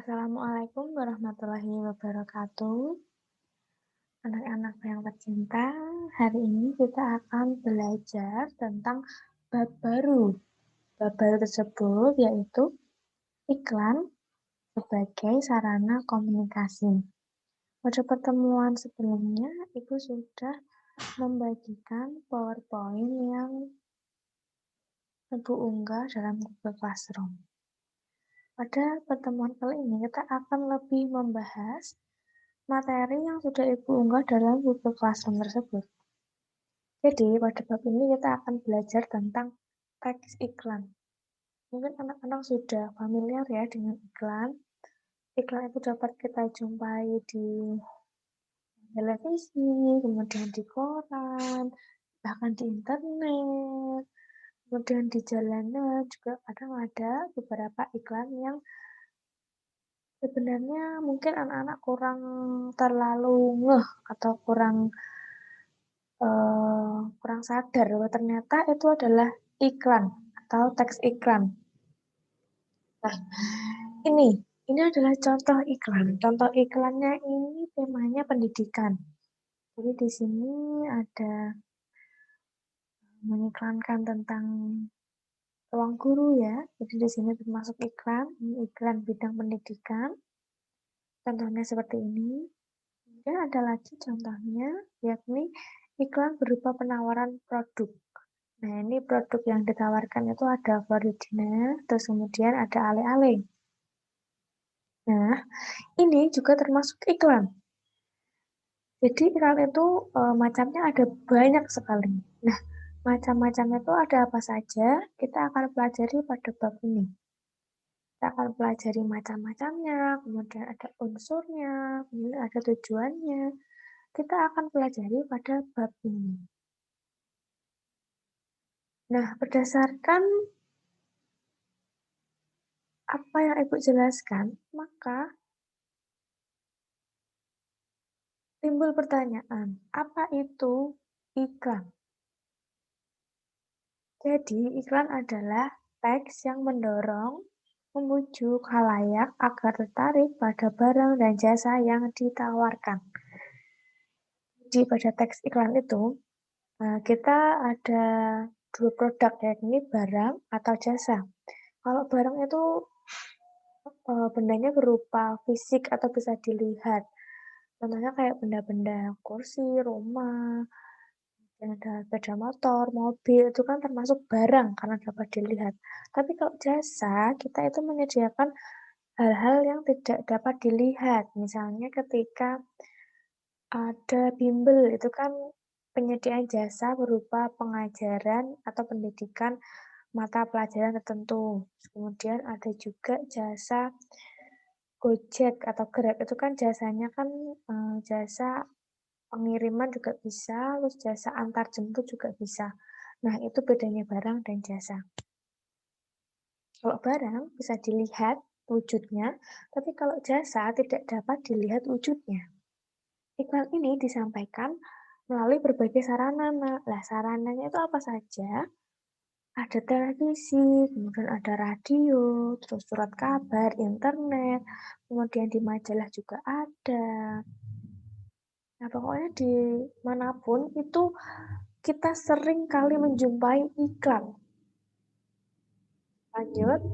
Assalamualaikum warahmatullahi wabarakatuh. Anak-anak yang tercinta, hari ini kita akan belajar tentang bab baru. Bab baru tersebut yaitu iklan sebagai sarana komunikasi. Pada pertemuan sebelumnya, Ibu sudah membagikan PowerPoint yang Ibu unggah dalam Google Classroom. Pada pertemuan kali ini, kita akan lebih membahas materi yang sudah Ibu unggah dalam Google Classroom tersebut. Jadi, pada bab ini kita akan belajar tentang teks iklan. Mungkin anak-anak sudah familiar ya dengan iklan. Iklan itu dapat kita jumpai di televisi, kemudian di koran, bahkan di internet, kemudian di jalanan juga kadang ada beberapa iklan yang sebenarnya mungkin anak-anak kurang terlalu ngeh atau kurang sadar bahwa ternyata itu adalah iklan atau teks iklan. Nah, ini adalah contoh iklan. Contoh iklannya ini temanya pendidikan. Jadi di sini ada mengiklankan tentang ruang guru ya. Jadi di sini termasuk iklan, ini iklan bidang pendidikan. Contohnya seperti ini. Kemudian ada lagi contohnya, yakni iklan berupa penawaran produk. Nah, ini produk yang ditawarkan itu ada Floridina, terus kemudian ada ale-ale. Nah, ini juga termasuk iklan. Jadi iklan itu macamnya ada banyak sekali. Nah, macam-macamnya itu ada apa saja, kita akan pelajari pada bab ini. Kita akan pelajari macam-macamnya, kemudian ada unsurnya, kemudian ada tujuannya. Kita akan pelajari pada bab ini. Nah, berdasarkan apa yang Ibu jelaskan, maka timbul pertanyaan, apa itu iklan? Jadi, iklan adalah teks yang mendorong, membujuk khalayak agar tertarik pada barang dan jasa yang ditawarkan. Jadi, pada teks iklan itu, kita ada dua produk, yakni barang atau jasa. Kalau barang itu bendanya berupa fisik atau bisa dilihat. Contohnya kayak benda-benda kursi, rumah, dan ada sepeda motor, mobil, itu kan termasuk barang karena dapat dilihat. Tapi kalau jasa, kita itu menyediakan hal-hal yang tidak dapat dilihat. Misalnya ketika ada bimbel, itu kan penyediaan jasa berupa pengajaran atau pendidikan mata pelajaran tertentu. Kemudian ada juga jasa Gojek atau Grab, itu kan jasanya kan jasa pengiriman juga bisa, terus jasa antar jemput juga bisa. Nah, itu bedanya barang dan jasa. Kalau barang bisa dilihat wujudnya, tapi kalau jasa tidak dapat dilihat wujudnya. Iklan ini disampaikan melalui berbagai sarana. Nah, sarananya itu apa saja? Ada televisi, kemudian ada radio, terus surat kabar, internet, kemudian di majalah juga ada. Nah, pokoknya di manapun itu kita sering kali menjumpai iklan. Lanjut,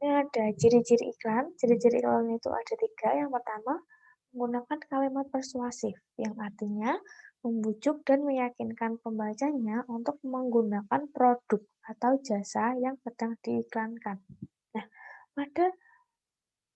ini ada ciri-ciri iklan. Ciri-ciri iklan itu ada 3. Yang pertama, menggunakan kalimat persuasif, yang artinya membujuk dan meyakinkan pembacanya untuk menggunakan produk atau jasa yang sedang diiklankan. Nah, pada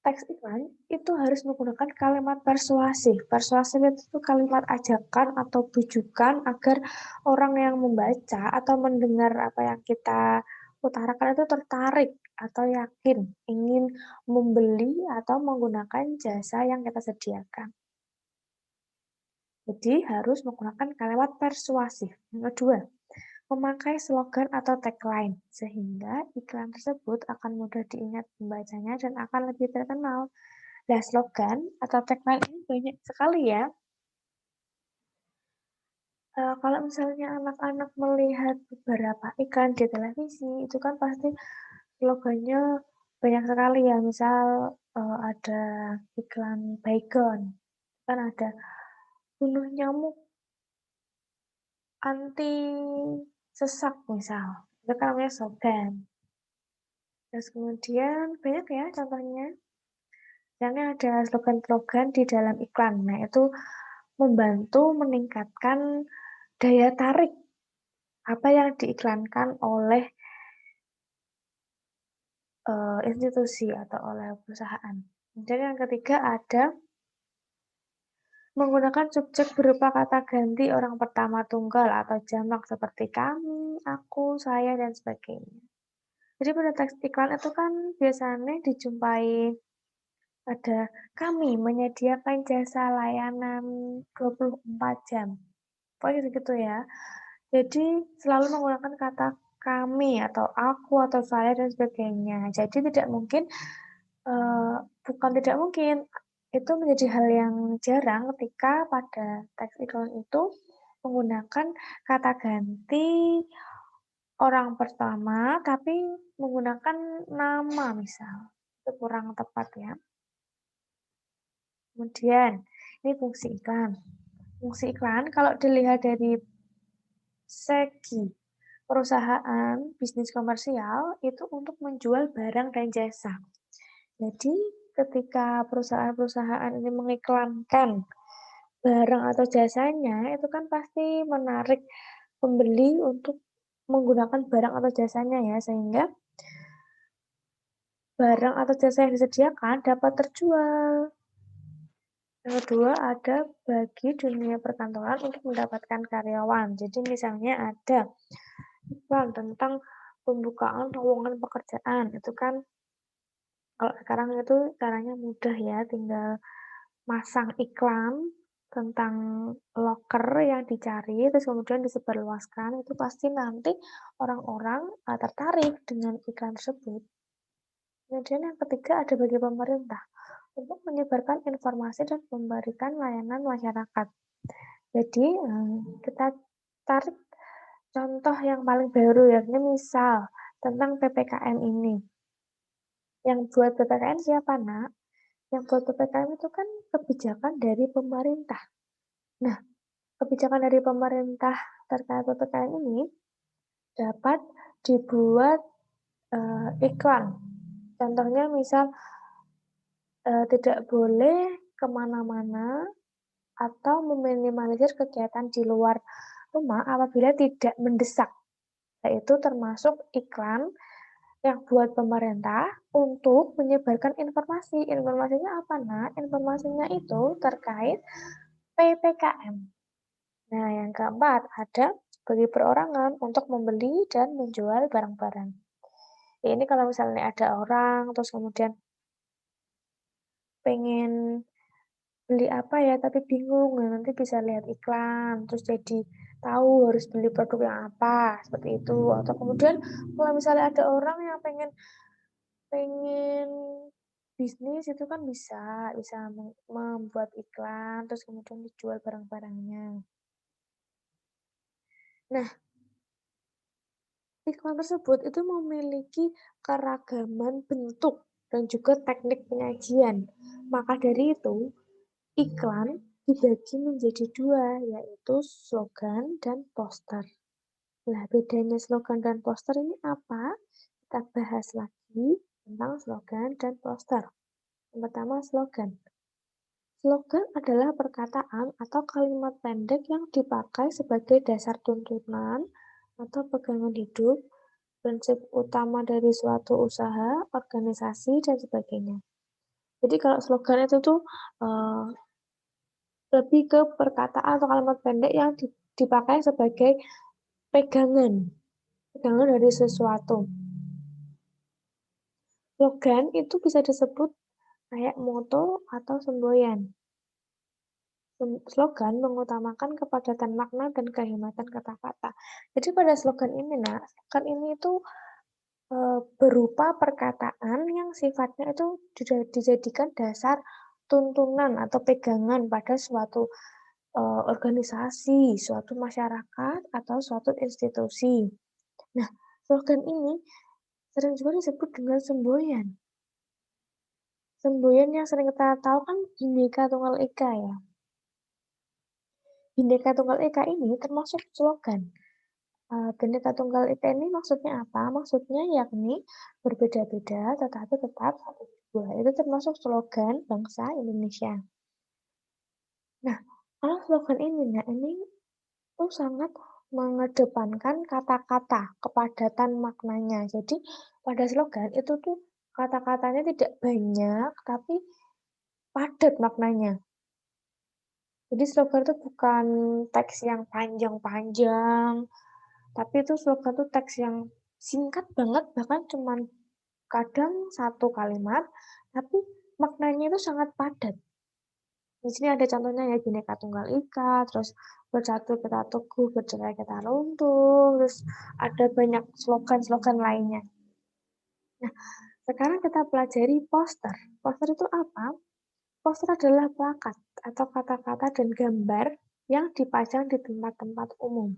teks iklan itu harus menggunakan kalimat persuasif. Persuasif itu kalimat ajakan atau bujukan agar orang yang membaca atau mendengar apa yang kita utarakan itu tertarik atau yakin ingin membeli atau menggunakan jasa yang kita sediakan. Jadi harus menggunakan kalimat persuasif. Yang kedua, memakai slogan atau tagline, sehingga iklan tersebut akan mudah diingat pembacanya dan akan lebih terkenal. Nah, slogan atau tagline ini banyak sekali ya. Kalau misalnya anak-anak melihat beberapa iklan di televisi, itu kan pasti slogannya banyak sekali ya, misal, ada iklan Baygon, kan ada bunuh nyamuk anti sesak misal, itu kan namanya slogan. Terus kemudian banyak ya contohnya, misalnya ada slogan-slogan di dalam iklan. Nah, itu membantu meningkatkan daya tarik apa yang diiklankan oleh, institusi atau oleh perusahaan. Kemudian yang ketiga ada menggunakan subjek berupa kata ganti orang pertama tunggal atau jamak seperti kami, aku, saya, dan sebagainya. Jadi pada teks iklan itu kan biasanya dijumpai ada kami menyediakan jasa layanan 24 jam. Pokoknya gitu-gitu ya. Jadi selalu menggunakan kata kami atau aku atau saya dan sebagainya. Jadi tidak mungkin, eee, bukan tidak mungkin, itu menjadi hal yang jarang ketika pada teks iklan itu menggunakan kata ganti orang pertama, tapi menggunakan nama misal, itu kurang tepat ya. Kemudian, ini fungsi iklan. Fungsi iklan kalau dilihat dari segi perusahaan bisnis komersial itu untuk menjual barang dan jasa. Jadi, ketika perusahaan-perusahaan ini mengiklankan barang atau jasanya, itu kan pasti menarik pembeli untuk menggunakan barang atau jasanya ya, sehingga barang atau jasa yang disediakan dapat terjual. Yang kedua, ada bagi dunia perkantoran untuk mendapatkan karyawan. Jadi misalnya ada iklan tentang pembukaan lowongan pekerjaan. Itu kan kalau sekarang itu caranya mudah ya, tinggal masang iklan tentang loker yang dicari, terus kemudian disebarluaskan, itu pasti nanti orang-orang, tertarik dengan iklan tersebut. Kemudian yang ketiga ada bagi pemerintah, untuk menyebarkan informasi dan memberikan layanan masyarakat. Jadi, kita tarik contoh yang paling baru ya, ini misal tentang PPKM ini. Yang buat PPKM siapa, Nak? Yang buat PPKM itu kan kebijakan dari pemerintah. Nah, kebijakan dari pemerintah terkait PPKM ini dapat dibuat, iklan. Contohnya misal, tidak boleh kemana-mana atau meminimalisir kegiatan di luar rumah apabila tidak mendesak. Yaitu termasuk iklan yang buat pemerintah untuk menyebarkan informasi. Informasinya apa, Nak? Informasinya itu terkait PPKM. Nah, yang keempat, ada bagi perorangan untuk membeli dan menjual barang-barang. Ya, ini kalau misalnya ada orang, terus kemudian pengen beli apa ya, tapi bingung, nah nanti bisa lihat iklan, terus jadi tahu harus beli produk yang apa, seperti itu. Atau kemudian kalau misalnya ada orang yang pengen pengen bisnis itu kan bisa bisa membuat iklan, terus kemudian dijual barang-barangnya. Nah, iklan tersebut itu memiliki keragaman bentuk dan juga teknik penyajian. Maka dari itu, iklan dibagi menjadi dua, yaitu slogan dan poster. Nah, bedanya slogan dan poster ini apa? Kita bahas lagi tentang slogan dan poster. Yang pertama, slogan. Slogan adalah perkataan atau kalimat pendek yang dipakai sebagai dasar tuntunan atau pegangan hidup, prinsip utama dari suatu usaha, organisasi, dan sebagainya. Jadi kalau slogan itu tuh eh, lebih ke perkataan atau kalimat pendek yang dipakai sebagai pegangan, pegangan dari sesuatu. Slogan itu bisa disebut kayak moto atau semboyan. Slogan mengutamakan kepadatan makna dan kehematan kata-kata. Jadi pada slogan ini, Nak, slogan ini itu berupa perkataan yang sifatnya itu dijadikan dasar tuntunan atau pegangan pada suatu, organisasi, suatu masyarakat, atau suatu institusi. Nah, slogan ini sering juga disebut dengan semboyan. Semboyan yang sering kita tahu kan Bhinneka Tunggal Ika ya. Bhinneka Tunggal Ika ini termasuk slogan. Bhinneka Tunggal Ika ini maksudnya apa? Maksudnya yakni berbeda-beda tetapi tetap satu tujuan. Itu termasuk slogan bangsa Indonesia. Nah, kalau slogan ini, nah ini tuh sangat mengedepankan kata-kata, kepadatan maknanya. Jadi pada slogan itu tuh kata-katanya tidak banyak, tapi padat maknanya. Jadi slogan itu bukan teks yang panjang-panjang, tapi itu slogan itu teks yang singkat banget, bahkan cuman kadang satu kalimat, tapi maknanya itu sangat padat. Di sini ada contohnya ya, Bhinneka Tunggal Ika, terus bersatu kita teguh, bercerai kita runtuh, terus ada banyak slogan-slogan lainnya. Nah, sekarang kita pelajari poster. Poster itu apa? Poster adalah plakat atau kata-kata dan gambar yang dipajang di tempat-tempat umum.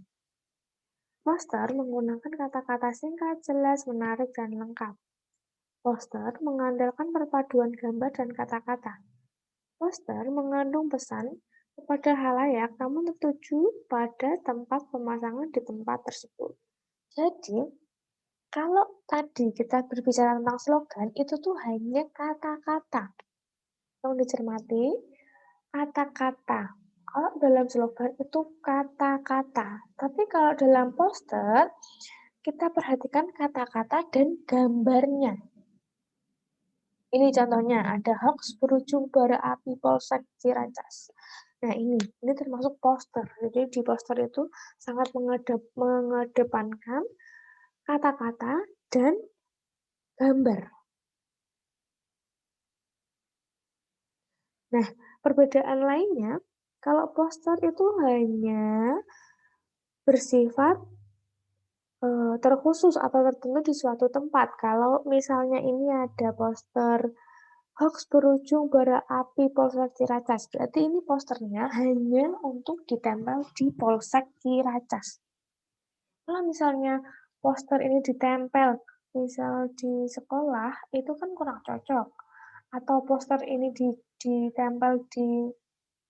Poster menggunakan kata-kata singkat, jelas, menarik, dan lengkap. Poster mengandalkan perpaduan gambar dan kata-kata. Poster mengandung pesan kepada halayak namun tertuju pada tempat pemasangan di tempat tersebut. Jadi, kalau tadi kita berbicara tentang slogan, itu tuh hanya kata-kata. Tolong dicermati, kata-kata. Kalau dalam slogan itu kata-kata. Tapi kalau dalam poster, kita perhatikan kata-kata dan gambarnya. Ini contohnya, ada hoax berujung bara api Polsek Ciracas. Nah ini termasuk poster. Jadi di poster itu sangat mengedepankan kata-kata dan gambar. Nah, perbedaan lainnya, kalau poster itu hanya bersifat terkhusus atau tertentu di suatu tempat. Kalau misalnya ini ada poster hoax berujung bara api Polsek Ciracas, berarti ini posternya hanya untuk ditempel di Polsek Ciracas. Kalau misalnya poster ini ditempel, misal di sekolah, itu kan kurang cocok. Atau poster ini ditempel di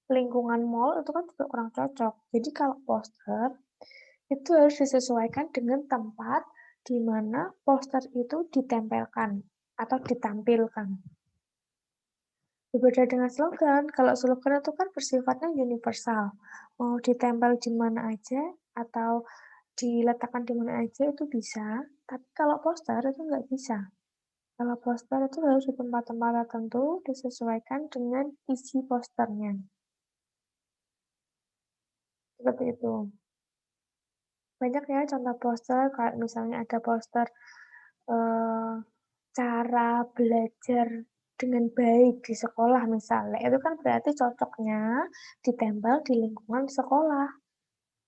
lingkungan mall, itu kan juga kurang cocok. Jadi kalau poster, itu harus disesuaikan dengan tempat di mana poster itu ditempelkan atau ditampilkan. Berbeda dengan slogan, kalau slogan itu kan bersifatnya universal. Mau ditempel di mana aja atau diletakkan di mana aja itu bisa, tapi kalau poster itu nggak bisa. Kalau poster itu harus di tempat-tempat tertentu disesuaikan dengan isi posternya. Seperti itu. Banyak ya contoh poster, kayak misalnya ada poster eh, cara belajar dengan baik di sekolah misalnya. Itu kan berarti cocoknya ditempel di lingkungan sekolah.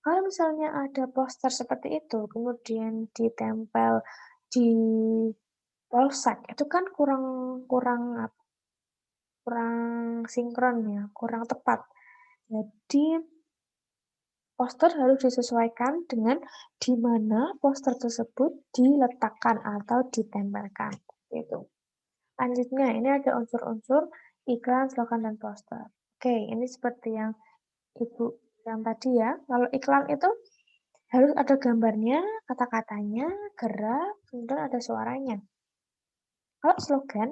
Kalau misalnya ada poster seperti itu, kemudian ditempel di polsek, itu kan kurang kurang kurang sinkron ya, kurang tepat. Jadi poster harus disesuaikan dengan di mana poster tersebut diletakkan atau ditempelkan. Itu. Lanjutnya, ini ada unsur-unsur iklan, slogan, dan poster. Oke, ini seperti yang Ibu yang tadi ya. Kalau iklan itu harus ada gambarnya, kata-katanya, gerak, kemudian ada suaranya. Kalau slogan,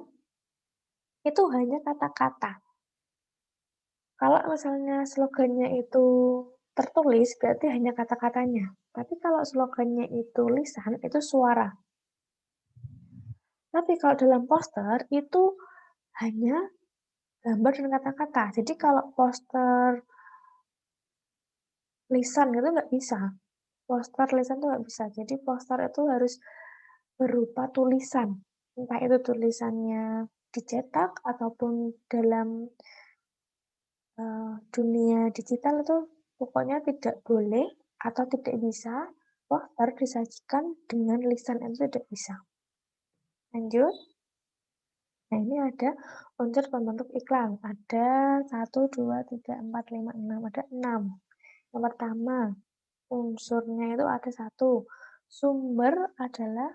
itu hanya kata-kata. Kalau misalnya slogannya itu tertulis, berarti hanya kata-katanya. Tapi kalau slogannya itu lisan, itu suara. Tapi kalau dalam poster, itu hanya gambar dan kata-kata. Jadi kalau poster lisan itu nggak bisa. Poster lisan itu nggak bisa. Jadi poster itu harus berupa tulisan. Entah itu tulisannya dicetak ataupun dalam dunia digital itu pokoknya tidak boleh atau tidak bisa poster disajikan dengan lisan itu tidak bisa. Lanjut. Nah, ini ada unsur pembentuk iklan. Ada 1, 2, 3, 4, 5, 6. Ada 6. Yang pertama, unsurnya itu ada 1. Sumber adalah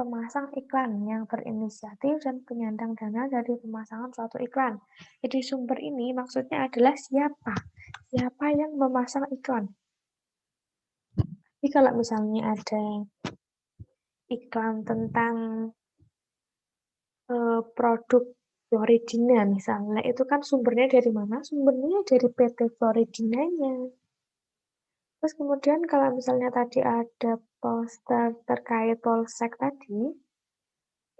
pemasang iklan yang berinisiatif dan penyandang dana dari pemasangan suatu iklan. Jadi sumber ini maksudnya adalah siapa? Siapa yang memasang iklan? Jadi kalau misalnya ada iklan tentang produk Floridina misalnya, itu kan sumbernya dari mana? Sumbernya dari PT Floridinanya. Terus kemudian kalau misalnya tadi ada poster terkait polsek tadi,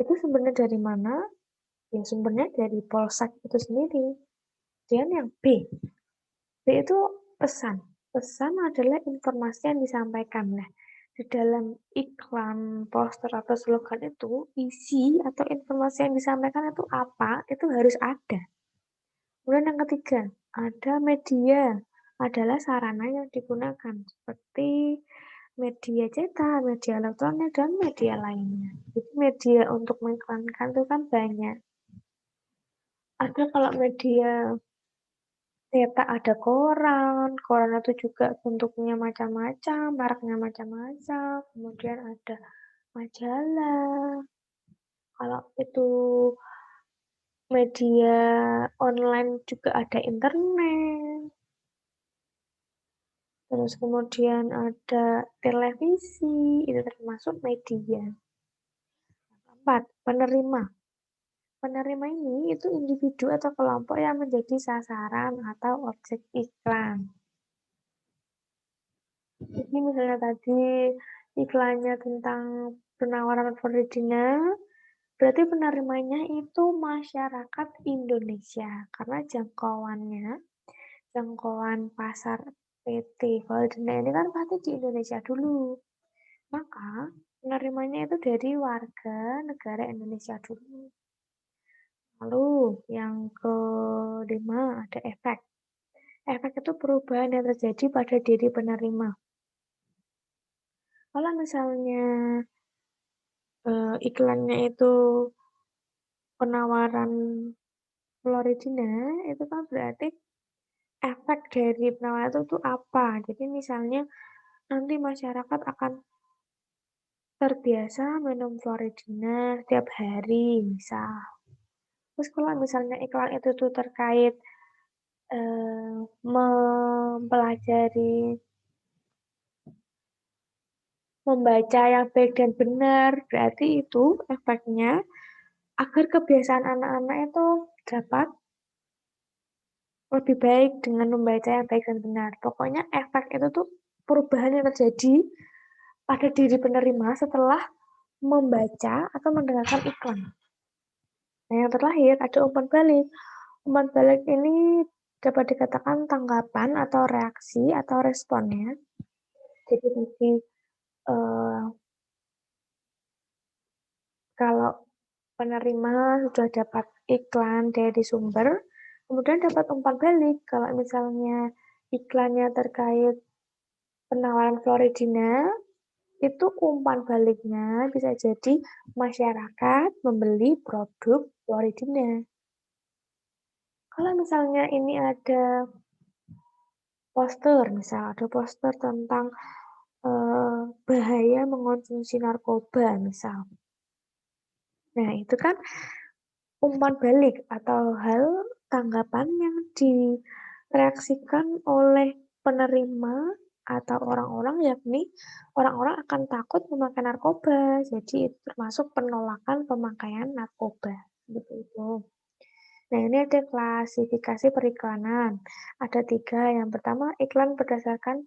itu sumbernya dari mana? Ya sumbernya dari polsek itu sendiri. Kemudian yang B. B itu pesan. Pesan adalah informasi yang disampaikan. Nah, di dalam iklan, poster, atau slogan itu, isi atau informasi yang disampaikan itu apa, itu harus ada. Kemudian yang ketiga, ada media. Adalah sarana yang digunakan, seperti media cetak, media elektronik, dan media lainnya. Jadi media untuk mengiklankan itu kan banyak. Ada kalau media cetak ada koran, koran itu juga bentuknya macam-macam, mereknya macam-macam, kemudian ada majalah. Kalau itu media online juga ada internet. Terus kemudian ada televisi, itu termasuk media. Keempat, penerima. Penerima ini itu individu atau kelompok yang menjadi sasaran atau objek iklan. Jadi misalnya tadi iklannya tentang penawaran Floridina, berarti penerimanya itu masyarakat Indonesia karena jangkauan pasar PT Floridina ini kan pasti di Indonesia dulu. Maka penerimanya itu dari warga negara Indonesia dulu. Lalu yang kelima ada efek. Efek itu perubahan yang terjadi pada diri penerima. Kalau misalnya iklannya itu penawaran Floridina, itu kan berarti efek dari penawaran itu tuh apa? Jadi misalnya nanti masyarakat akan terbiasa minum Floridina setiap hari, misal. Terus kalau misalnya iklan itu tuh terkait mempelajari, membaca yang baik dan benar, berarti itu efeknya agar kebiasaan anak-anak itu dapat lebih baik dengan membaca yang baik dan benar. Pokoknya efek itu tuh perubahan yang terjadi pada diri penerima setelah membaca atau mendengarkan iklan. Nah, yang terakhir ada umpan balik. Umpan balik ini dapat dikatakan tanggapan atau reaksi atau responnya. Jadi tadi eh, kalau penerima sudah dapat iklan dari sumber, kemudian dapat umpan balik. Kalau misalnya iklannya terkait penawaran Floridina, itu umpan baliknya bisa jadi masyarakat membeli produk Floridina. Kalau misalnya ini ada poster, misal ada poster tentang bahaya mengonsumsi narkoba, misal. Nah, itu kan umpan balik atau hal tanggapan yang direaksikan oleh penerima atau orang-orang, yakni orang-orang akan takut memakai narkoba. Jadi itu termasuk penolakan pemakaian narkoba. Seperti itu. Nah, ini ada klasifikasi periklanan. Ada 3. Yang pertama, iklan berdasarkan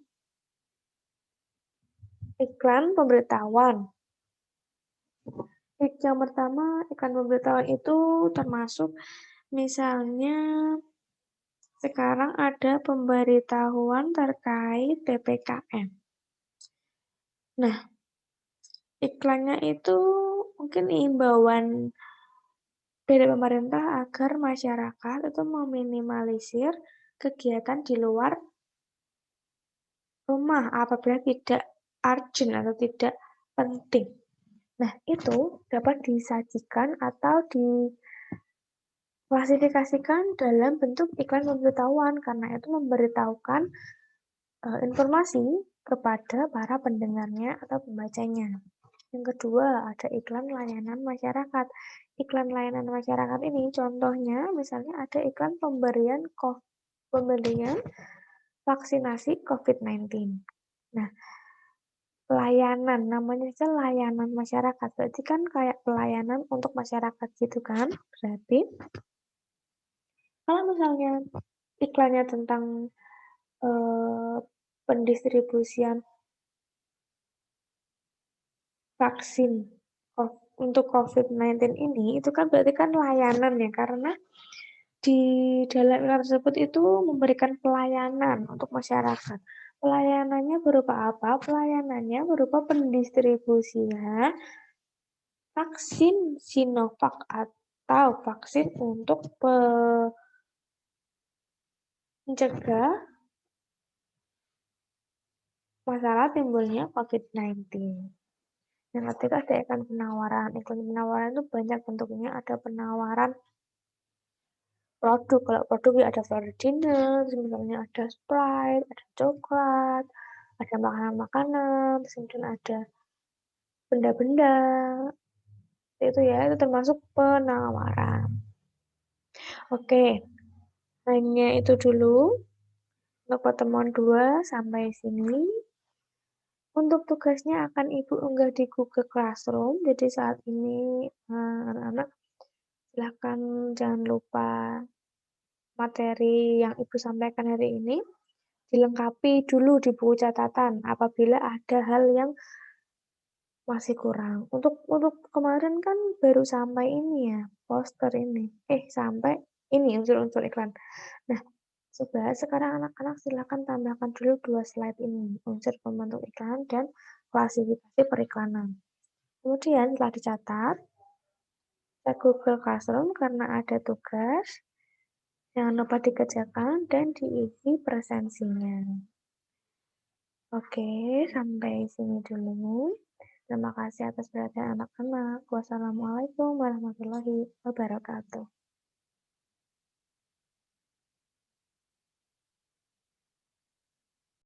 iklan pemberitahuan. Yang pertama, iklan pemberitahuan itu termasuk misalnya sekarang ada pemberitahuan terkait PPKM. Nah, iklannya itu mungkin imbauan dari pemerintah agar masyarakat itu meminimalisir kegiatan di luar rumah apabila tidak urgent atau tidak penting. Nah, itu dapat disajikan atau diklasifikasikan dalam bentuk iklan pemberitahuan karena itu memberitahukan informasi kepada para pendengarnya atau pembacanya. Yang kedua, ada iklan layanan masyarakat. Iklan layanan masyarakat ini contohnya misalnya ada iklan pemberian vaksinasi COVID-19. Nah, pelayanan, namanya aja layanan masyarakat, berarti kan kayak pelayanan untuk masyarakat gitu kan. Berarti kalau misalnya iklannya tentang, eee, pendistribusian vaksin untuk COVID-19 ini, itu kan berarti kan layanan ya, karena di dalam iklan tersebut itu memberikan pelayanan untuk masyarakat. Pelayanannya berupa apa? Pelayanannya berupa pendistribusian vaksin Sinovac atau vaksin untuk mencegah masalah timbulnya COVID-19. Yang ketiga ada iklan penawaran. Iklan penawaran itu banyak bentuknya, ada penawaran produk. Kalau produk ya ada Ferdinand, terus misalnya ada Sprite, ada coklat, ada makanan-makanan, terus kemudian ada benda-benda. Itu ya, itu termasuk penawaran. Oke, hanya itu dulu untuk pertemuan 2 sampai sini. Untuk tugasnya akan Ibu unggah di Google Classroom. Jadi saat ini, anak-anak silahkan jangan lupa materi yang Ibu sampaikan hari ini dilengkapi dulu di buku catatan apabila ada hal yang masih kurang. Untuk kemarin kan baru sampai ini ya, poster ini. Sampai ini unsur-unsur iklan. Nah, coba sekarang anak-anak silakan tambahkan dulu 2 slide ini, unsur pembentuk iklan dan klasifikasi periklanan. Kemudian setelah dicatat, cek Google Classroom karena ada tugas, jangan lupa dikerjakan dan diisi presensinya. Oke, sampai sini dulu. Terima kasih atas perhatian anak-anak. Wassalamualaikum warahmatullahi wabarakatuh.